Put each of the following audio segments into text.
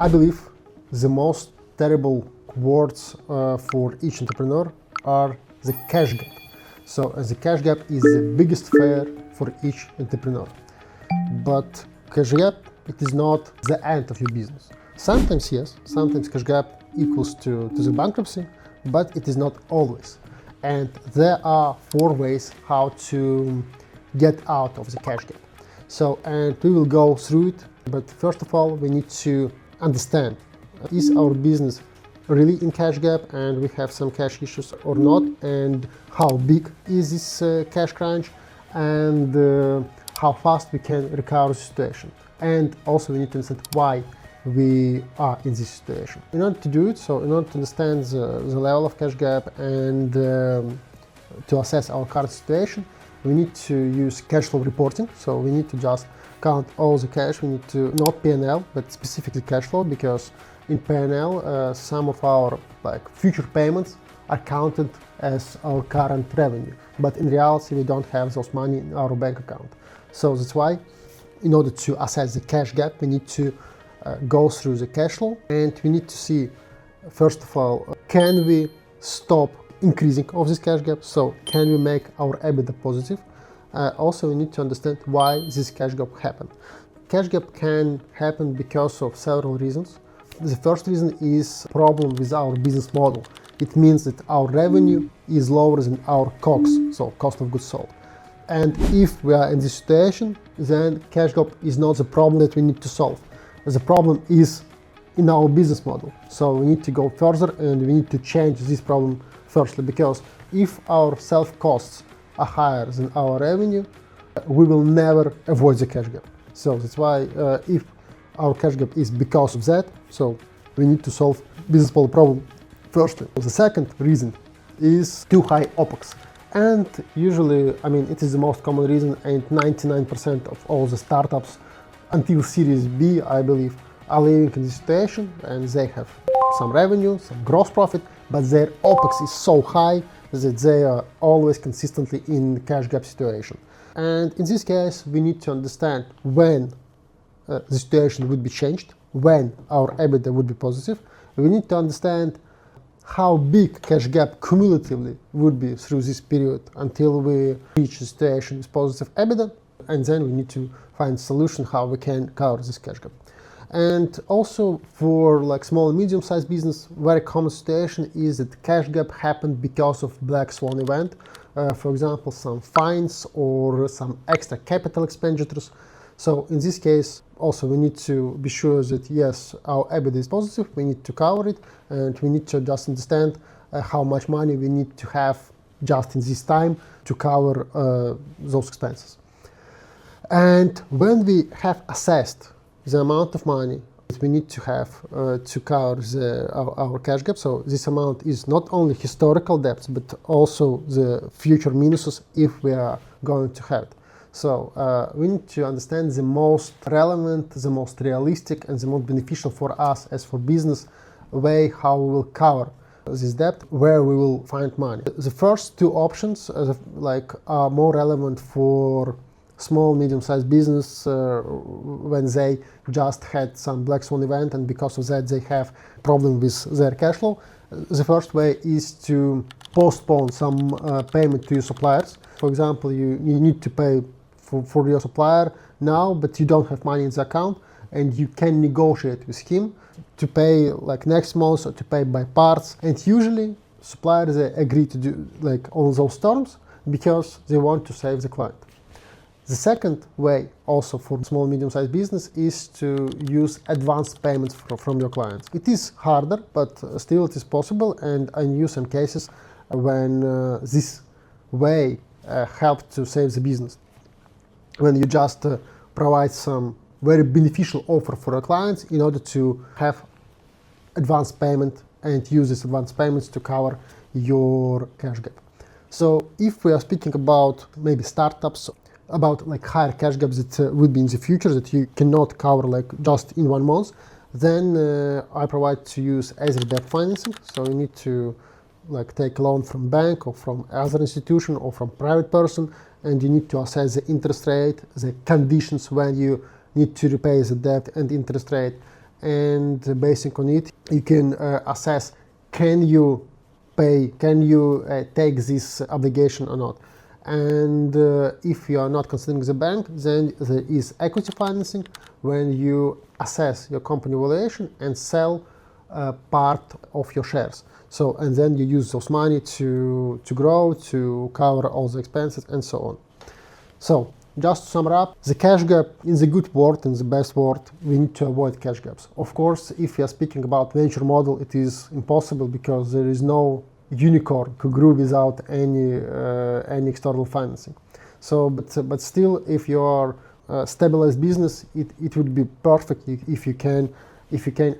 I believe the most terrible words for each entrepreneur are the cash gap. So the cash gap is the biggest fear for each entrepreneur. But cash gap, it is not the end of your business. Sometimes yes, sometimes cash gap equals to the bankruptcy, but it is not always. And there are 4 ways how to get out of the cash gap. So, and we will go through it, but first of all, we need to understand, is our business really in cash gap and we have some cash issues or not, and how big is this cash crunch, and how fast we can recover the situation. And also we need to understand why we are in this situation. In order to do it, so in order to understand the level of cash gap and to assess our current situation, we need to use cash flow reporting. So we need to just count all the cash. We need to, not P&L, but specifically cash flow, because in P&L, some of our future payments are counted as our current revenue. But in reality, we don't have those money in our bank account. So that's why, in order to assess the cash gap, we need to go through the cash flow, and we need to see, first of all, can we stop increasing of this cash gap? So can we make our EBITDA positive? Also, we need to understand why this cash gap happened. Cash gap can happen because of several reasons. The first reason is problem with our business model. It means that our revenue is lower than our COGS, so cost of goods sold. And if we are in this situation, then cash gap is not the problem that we need to solve. The problem is in our business model. So we need to go further and we need to change this problem firstly, because if our self-costs are higher than our revenue, we will never avoid the cash gap. So that's why if our cash gap is because of that, so we need to solve business model problem firstly. The second reason is too high OPEX. And usually, I mean, it is the most common reason, and 99% of all the startups until Series B, I believe, are living in this situation, and they have some revenue, some gross profit, but their OPEX is so high that they are always consistently in cash gap situation. And in this case, we need to understand when the situation would be changed, when our EBITDA would be positive. We need to understand how big cash gap cumulatively would be through this period until we reach the situation with positive EBITDA, and then we need to find a solution how we can cover this cash gap. And also for small and medium-sized business, very common situation is that cash gap happened because of black swan event. For example, some fines or some extra capital expenditures. So in this case, also we need to be sure that yes, our EBITDA is positive, we need to cover it, and we need to just understand how much money we need to have just in this time to cover those expenses. And when we have assessed the amount of money that we need to have to cover our cash gap, so this amount is not only historical debts, but also the future minuses if we are going to have it. So we need to understand the most relevant, the most realistic, and the most beneficial for us as for business way how we will cover this debt, where we will find money. The first 2 options are more relevant for small, medium-sized business when they just had some black swan event, and because of that they have problem with their cash flow. The first way is to postpone some payment to your suppliers. For example, you need to pay for your supplier now, but you don't have money in the account, and you can negotiate with him to pay next month or to pay by parts. And usually suppliers agree to do all those terms because they want to save the client. The second way also for small and medium-sized business is to use advance payments from your clients. It is harder, but still it is possible, and I knew some cases when this way helped to save the business. When you just provide some very beneficial offer for your clients in order to have advance payment and use these advance payments to cover your cash gap. So if we are speaking about maybe startups, about higher cash gaps that would be in the future that you cannot cover just in 1 month, then I provide to use either debt financing. So you need to take a loan from bank or from other institution or from private person, and you need to assess the interest rate, the conditions when you need to repay the debt and interest rate, and based on it, you can assess, can you pay, can you take this obligation or not. And if you are not considering the bank, then there is equity financing, when you assess your company valuation and sell part of your shares. So, and then you use those money to grow, to cover all the expenses and so on. So, just to sum up, the cash gap, in the good word, in the best word, we need to avoid cash gaps. Of course, if you are speaking about venture model, it is impossible because there is no unicorn who grew without any external financing. So, but still, if you are a stabilized business, it would be perfect if you can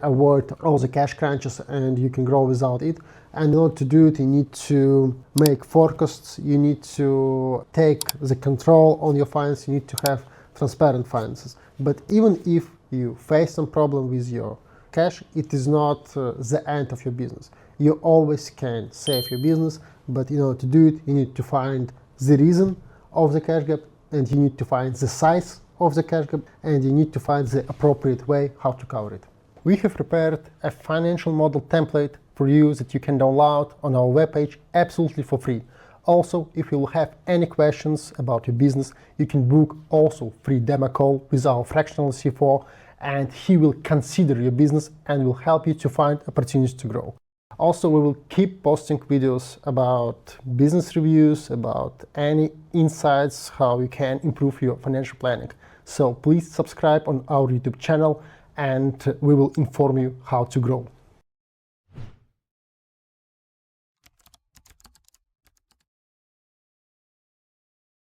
avoid all the cash crunches and you can grow without it. And in order to do it, you need to make forecasts, you need to take the control on your finance, you need to have transparent finances. But even if you face some problem with your cash, it is not the end of your business. You always can save your business, but in order to do it, you need to find the reason of the cash gap, and you need to find the size of the cash gap, and you need to find the appropriate way how to cover it. We have prepared a financial model template for you that you can download on our webpage absolutely for free. Also, if you have any questions about your business, you can book also free demo call with our fractional CFO, and he will consider your business and will help you to find opportunities to grow. Also, we will keep posting videos about business reviews, about any insights, how you can improve your financial planning. So please subscribe on our YouTube channel, and we will inform you how to grow.